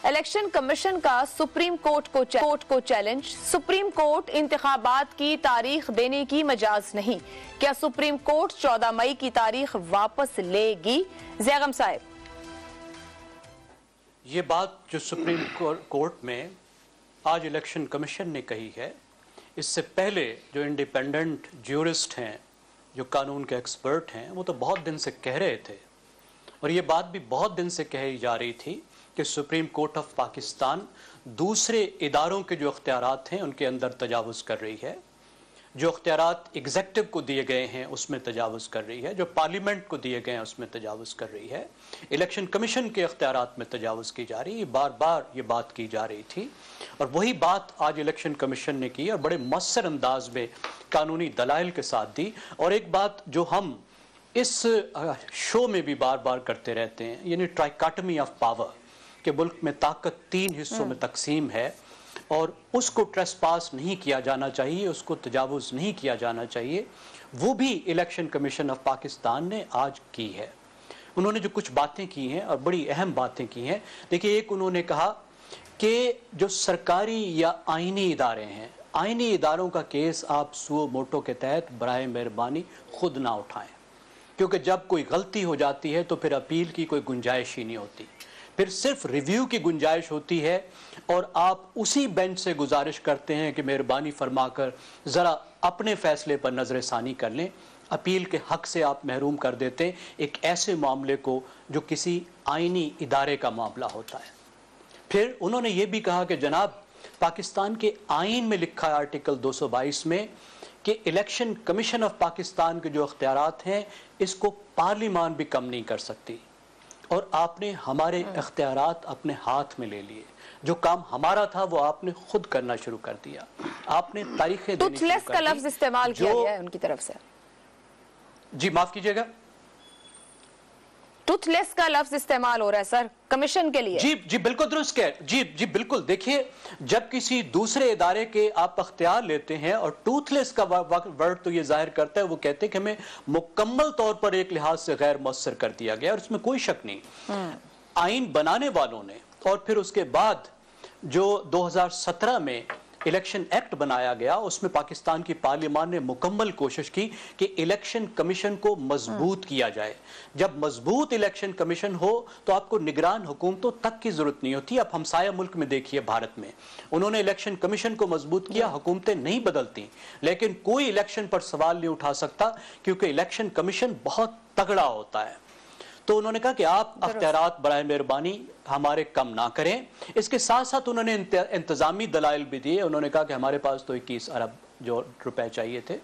Election commission का supreme court को challenge. Supreme court इंतखाबात की तारीख देने की मजाज नहीं। क्या सुप्रीम कोर्ट 14 मई की तारीख वापस लेगी? ज़ैगम साहब, ये बात जो सुप्रीम कोर्ट में आज इलेक्शन कमीशन ने कही है, इससे पहले जो इंडिपेंडेंट ज्यूरिस्ट हैं, जो कानून के एक्सपर्ट हैं, वो तो बहुत दिन से कह रहे थे और ये बात भी बहुत दिन से कही जा रही थी कि सुप्रीम कोर्ट ऑफ पाकिस्तान दूसरे इदारों के जो अख्तियारात हैं उनके अंदर तजावुज़ कर रही है, जो अख्तियारात एग्जेक्टिव को दिए गए हैं उसमें तजावुज़ कर रही है, जो पार्लियामेंट को दिए गए हैं उसमें तजावुज़ कर रही है, इलेक्शन कमीशन के अख्तियारात में तजावुज़ की जा रही है। बार बार ये बात की जा रही थी और वही बात आज इलेक्शन कमीशन ने की और बड़े मौसर अंदाज में कानूनी दलाइल के साथ दी। और एक बात जो हम इस शो में भी बार बार करते रहते हैं, यानी ट्राइकाटमी ऑफ पावर, कि मुल्क में ताकत 3 हिस्सों में तकसीम है और उसको ट्रेसपास नहीं किया जाना चाहिए, उसको तजावुज़ नहीं किया जाना चाहिए, वो भी इलेक्शन कमीशन ऑफ पाकिस्तान ने आज की है। उन्होंने जो कुछ बातें की हैं और बड़ी अहम बातें की हैं, देखिए, एक उन्होंने कहा कि जो सरकारी या आइनी इदारे हैं, आइनी इदारों का केस आप सुओ मोटो के तहत बराए मेहरबानी खुद ना उठाएं, क्योंकि जब कोई गलती हो जाती है तो फिर अपील की कोई गुंजाइश ही नहीं होती, फिर सिर्फ रिव्यू की गुंजाइश होती है और आप उसी बेंच से गुजारिश करते हैं कि मेहरबानी फरमाकर ज़रा अपने फैसले पर नज़रसानी कर लें। अपील के हक से आप महरूम कर देते हैं एक ऐसे मामले को जो किसी आइनी इदारे का मामला होता है। फिर उन्होंने ये भी कहा कि जनाब, पाकिस्तान के आइन में लिखा है आर्टिकल 222 में कि इलेक्शन कमीशन ऑफ पाकिस्तान के जो अख्तियारात हैं इसको पार्लियामान भी कम नहीं कर सकती और आपने हमारे अख्तियारात अपने हाथ में ले लिए। जो काम हमारा था वो आपने खुद करना शुरू कर दिया। आपने तारीखें देनी शुरू कर दी। का लफ्ज इस्तेमाल किया गया है उनकी तरफ से। जी माफ कीजिएगा, टूथलेस का लफ्ज इस्तेमाल हो रहा है सर कमीशन के लिए। जी बिल्कुल दुरुस्त है। जी बिल्कुल। देखिए, जब किसी दूसरे इदारे के आप अख्तियार लेते हैं और टूथलेस का वर्ड तो ये जाहिर करता है, वो कहते हैं कि हमें मुकम्मल तौर पर एक लिहाज से गैर मौसर कर दिया गया और उसमें कोई शक नहीं। आइन बनाने वालों ने और फिर उसके बाद जो 2017 में इलेक्शन एक्ट बनाया गया, उसमें पाकिस्तान की पार्लियामान ने मुकम्मल कोशिश की कि इलेक्शन कमीशन को मजबूत किया जाए। जब मजबूत इलेक्शन कमीशन हो तो आपको निगरान हुकूमतों तक की जरूरत नहीं होती। आप हमसाया मुल्क में देखिए, भारत में उन्होंने इलेक्शन कमीशन को मजबूत किया, हुकूमतें नहीं बदलती, लेकिन कोई इलेक्शन पर सवाल नहीं उठा सकता क्योंकि इलेक्शन कमीशन बहुत तगड़ा होता है। तो उन्होंने कहा कि आप अख्तियारात बराए मेहरबानी हमारे कम ना करें। इसके साथ साथ उन्होंने इंतजामी दलाइल भी दिए। उन्होंने कहा कि हमारे पास तो 21 अरब जो रुपए चाहिए थे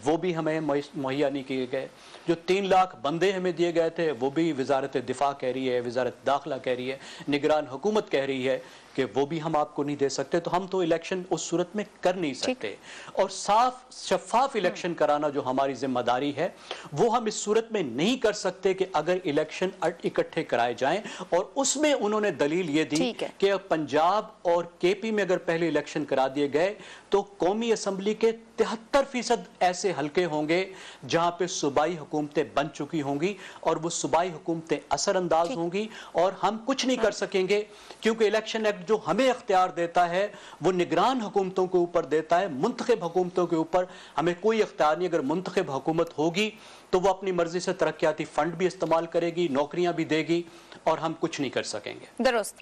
वो भी हमें मुहैया नहीं किए गए। जो 3 लाख बंदे हमें दिए गए थे वो भी वजारत दिफा कह रही है, वजारत दाखिला कह रही है, निगरान हुकूमत कह रही है कि वो भी हम आपको नहीं दे सकते। तो हम तो इलेक्शन उस सूरत में कर नहीं सकते और साफ शफाफ इलेक्शन कराना जो हमारी जिम्मेदारी है वो हम इस सूरत में नहीं कर सकते कि अगर इलेक्शन इकट्ठे कराए जाएं। और उसमें उन्होंने दलील ये दी कि पंजाब और केपी में अगर पहले इलेक्शन करा दिए गए तो कौमी असम्बली के 73% ऐसे हल्के होंगे जहां पे सूबाई हुकूमतें बन चुकी होंगी और वो सूबाई हुकूमतें असरअंदाज होंगी और हम कुछ नहीं कर सकेंगे, क्योंकि इलेक्शन एक्ट जो हमें अख्तियार देता है वो निगरान हुकूमतों के ऊपर देता है, मुंतखब हुकूमतों के ऊपर हमें कोई अख्तियार नहीं। अगर मुंतखब हुकूमत होगी तो वो अपनी मर्जी से तरक्याती फंड भी इस्तेमाल करेगी, नौकरियां भी देगी और हम कुछ नहीं कर सकेंगे। दुरुस्त,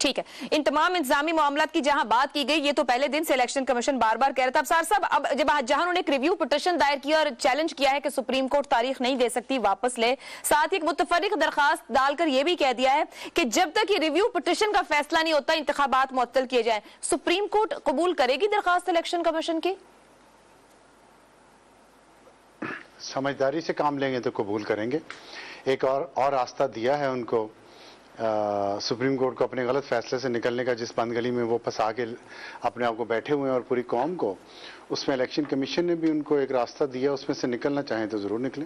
ठीक है। इन तमाम इंतजामी मामलात की जहां बात की गई, ये तो पहले दिन से इलेक्शन कमीशन बार बार कह रहा था। अब सार साहब, अब जहां उन्होंने एक रिव्यू पिटीशन दायर किया और चैलेंज किया है कि सुप्रीम कोर्ट तारीख नहीं दे सकती, वापस ले, साथ ही एक मुतफर्रिक दरखास्त डालकर यह भी कह दिया है कि जब तक ये रिव्यू पिटीशन का फैसला नहीं होता इंतखाबात मुअत्तल किए जाए। सुप्रीम कोर्ट कबूल करेगी दरखास्त इलेक्शन कमीशन की? समझदारी से काम लेंगे तो कबूल करेंगे। एक और रास्ता दिया है उनको सुप्रीम कोर्ट को अपने गलत फैसले से निकलने का, जिस बंदगली में वो फंसा के अपने आप को बैठे हुए हैं और पूरी कौम को, उसमें इलेक्शन कमीशन ने भी उनको एक रास्ता दिया, उसमें से निकलना चाहें तो जरूर निकलें।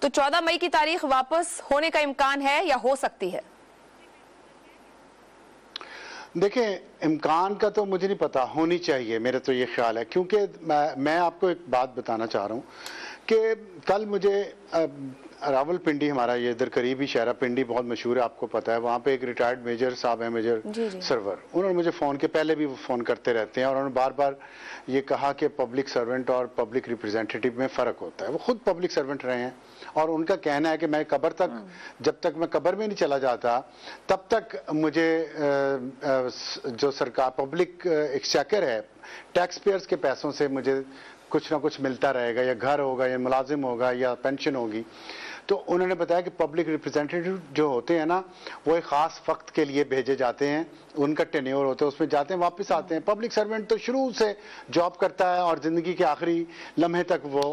तो 14 मई की तारीख वापस होने का इम्कान है या हो सकती है? देखें, इम्कान का तो मुझे नहीं पता, होनी चाहिए, मेरा तो ये ख्याल है। क्योंकि मैं आपको एक बात बताना चाह रहा हूं कि कल मुझे रावलपिंडी हमारा ये इधर करीबी शहर है, पिंडी बहुत मशहूर है, आपको पता है। वहाँ पे एक रिटायर्ड मेजर साहब है, मेजर सरवर, उन्होंने मुझे फ़ोन के पहले भी वो फ़ोन करते रहते हैं और उन्होंने बार बार ये कहा कि पब्लिक सर्वेंट और पब्लिक रिप्रेजेंटेटिव में फ़र्क होता है। वो खुद पब्लिक सर्वेंट रहे हैं और उनका कहना है कि मैं कब्र तक, जब तक मैं कब्र में नहीं चला जाता तब तक मुझे जो सरकार पब्लिक एक्सचेकर है, टैक्स पेयर्स के पैसों से मुझे कुछ ना कुछ मिलता रहेगा, या घर होगा या मुलाजिम होगा या पेंशन होगी। तो उन्होंने बताया कि पब्लिक रिप्रेजेंटेटिव जो होते हैं ना, वो एक ख़ास वक्त के लिए भेजे जाते हैं, उनका टेन्योर होता है, उसमें जाते हैं वापस आते हैं। पब्लिक सर्वेंट तो शुरू से जॉब करता है और ज़िंदगी के आखिरी लम्हे तक वो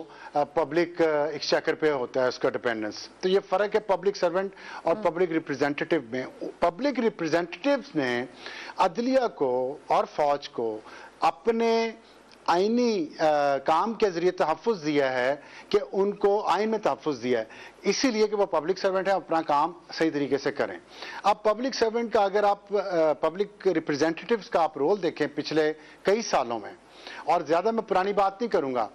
पब्लिक एक्सचेकर पे होता है उसका डिपेंडेंस। तो ये फ़र्क है पब्लिक सर्वेंट और पब्लिक रिप्रेजेंटेटिव में। पब्लिक रिप्रेजेंटेटिव्स ने अदलिया को और फौज को अपने आईनी काम के जरिए तहफ़्फ़ुज़ दिया है कि उनको आइन में तहफ़्फ़ुज़ दिया है, इसीलिए कि वो पब्लिक सर्वेंट है, अपना काम सही तरीके से करें। अब पब्लिक सर्वेंट का अगर आप पब्लिक रिप्रेजेंटेटिव्स का आप रोल देखें पिछले कई सालों में, और ज़्यादा मैं पुरानी बात नहीं करूँगा,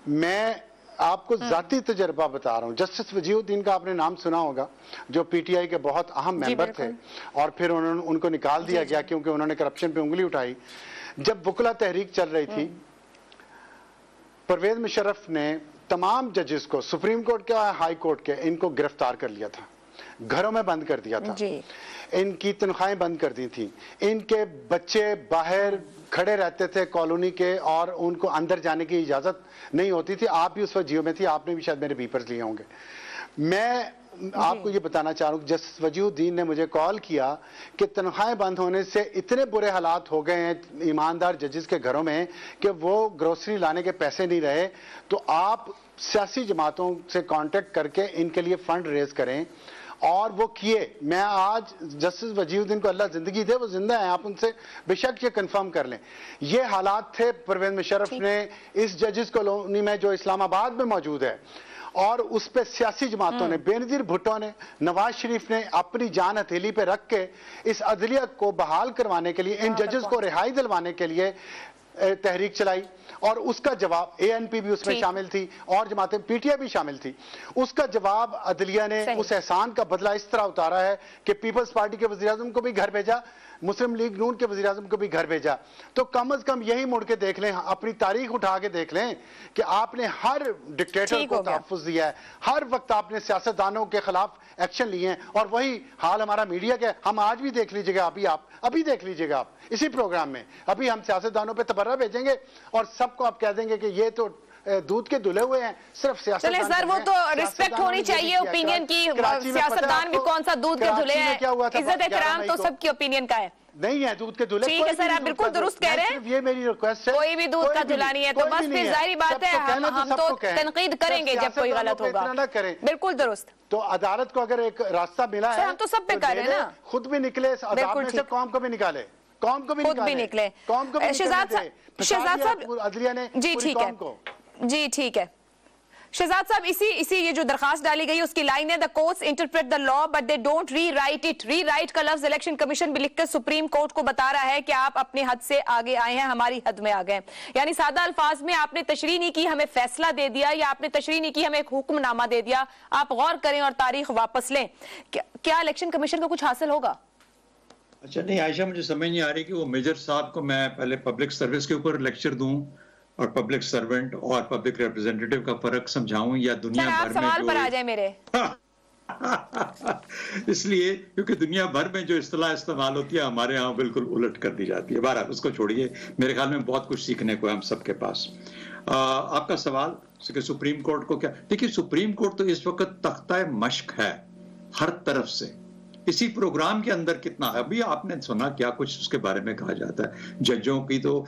मैं आपको ज़ाती तजर्बा बता रहा हूँ। जस्टिस वजीहुद्दीन का आपने नाम सुना होगा, जो पीटीआई के बहुत अहम मेंबर थे और फिर उनको निकाल दिया गया क्योंकि उन्होंने करप्शन पे उंगली उठाई। जब वकला तहरीक चल रही थी, परवेज मुशर्रफ ने तमाम जजेस को, सुप्रीम कोर्ट के और हाई कोर्ट के, इनको गिरफ्तार कर लिया था, घरों में बंद कर दिया था, इनकी तनख्वाहें बंद कर दी थी, इनके बच्चे बाहर खड़े रहते थे कॉलोनी के और उनको अंदर जाने की इजाज़त नहीं होती थी। आप भी उस वक्त जियो में थी, आपने भी शायद मेरे बीपर्स लिए होंगे। मैं आपको ये बताना चाह रहा हूँ, जस्टिस वजीहुद्दीन ने मुझे कॉल किया कि तनख्वाहें बंद होने से इतने बुरे हालात हो गए हैं ईमानदार जजेस के घरों में कि वो ग्रोसरी लाने के पैसे नहीं रहे, तो आप सियासी जमातों से कांटेक्ट करके इनके लिए फंड रेज करें। और वो किए। मैं आज जस्टिस वजीहुद्दीन को अल्लाह जिंदगी दे, वो जिंदा है, आप उनसे बेशक ये कंफर्म कर लें। ये हालात थे परवेज मुशर्रफ ने इस जजेस कॉलोनी में जो इस्लामाबाद में मौजूद है, और उस पे सियासी जमातों ने, बेनजीर भुट्टो ने, नवाज शरीफ ने अपनी जान हथेली पे रख के इस अदलिया को बहाल करवाने के लिए, इन जजेस को रिहाई दिलवाने के लिए तहरीक चलाई, और उसका जवाब एएनपी भी उसमें शामिल थी और जमातें पीटीआई भी शामिल थी। उसका जवाब अदलिया ने उस एहसान का बदला इस तरह उतारा है कि पीपल्स पार्टी के वज़ीर-ए-आज़म को भी घर भेजा, मुस्लिम लीग नून के वज़ीर-ए-आज़म को भी घर भेजा। तो कम अज कम यही मुड़ के देख लें, अपनी तारीख उठा के देख लें कि आपने हर डिक्टेटर को तहफ़्फ़ुज़ दिया है, हर वक्त आपने सियासतदानों के खिलाफ एक्शन लिए हैं, और वही हाल हमारा मीडिया का। हम आज भी देख लीजिएगा, अभी देख लीजिएगा आप इसी प्रोग्राम में, अभी हम सियासतदानों पे तबर्रा भेजेंगे और सबको आप कह देंगे कि ये तो दूध के धुले हुए हैं, सिर्फ सियासतदान। सर, वो तो रिस्पेक्ट होनी चाहिए ओपिनियन की, सियासतदान भी कौन सा दूध के धुले हैं, इज्जत एहतराम तो सबकी ओपिनियन का है, नहीं है दूध के धुले। ठीक है सर, आप बिल्कुल दुरुस्त कह रहे हैं, ये मेरी रिक्वेस्ट है, कोई भी दूध का धुला नहीं है, तो बस फिर जाहिर बात है हम तो तनकीद करेंगे जब कोई गलत होगा, बिल्कुल दुरुस्त। तो अदालत को अगर एक रास्ता मिला है, हम तो सब पे कर रहे हैं ना, खुद भी निकले इस अदालत में से, कौम को भी निकाले, कौम को भी निकले, कौम को भी। शहजाद साहब, अदलिया ने जी ठीक है, जी ठीक है शहजाद साहब, इसी ये जो दरखास्त डाली गई उसकी लाइन है, the courts interpret the law but they don't री राइट इट। री राइट का लफ्ज इलेक्शन कमीशन भी लिखकर सुप्रीम कोर्ट को बता रहा है कि आप अपने हद से आगे आए हैं, हमारी हद में आ गए। यानी सादा अल्फाज में आपने तशरीह नहीं की, हमें फैसला दे दिया, या आपने तशरीह नहीं की, हमें एक हुक्मनामा दे दिया, आप गौर करें और तारीख वापस लें। क्या इलेक्शन कमीशन को कुछ हासिल होगा? अच्छा नहीं आयशा, मुझे समझ नहीं आ रही कि वो मेजर साहब को मैं पहले पब्लिक सर्विस के ऊपर लेक्चर दूं और पब्लिक सर्वेंट और पब्लिक रिप्रेजेंटेटिव का फर्क समझाऊं, या दुनिया भर में सवाल पर आ जाए मेरे इसलिए क्योंकि दुनिया भर में जो इस्तेलाह इस्तेमाल होती है हमारे यहाँ बिल्कुल उलट कर दी जाती है। बहरहाल उसको छोड़िए, मेरे ख्याल में बहुत कुछ सीखने को है हम सबके पास। आपका सवाल कि सुप्रीम कोर्ट को क्या, देखिए सुप्रीम कोर्ट तो इस वक्त तख्ता मश्क है हर तरफ से। इसी प्रोग्राम के अंदर कितना, अभी आपने सुना क्या कुछ उसके बारे में कहा जाता है जजों की, तो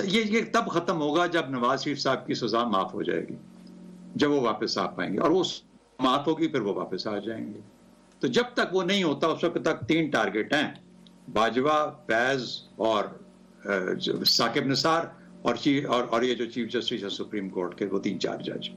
ये तब खत्म होगा जब नवाज शरीफ साहब की सजा माफ हो जाएगी, जब वो वापस आ पाएंगे, और वो माफ होगी फिर वो वापस आ जाएंगे। तो जब तक वो नहीं होता उस वक्त तक 3 टारगेट हैं, बाजवा, फैज और साकिब निसार और ये जो चीफ जस्टिस है सुप्रीम कोर्ट के, वो 3-4 जज।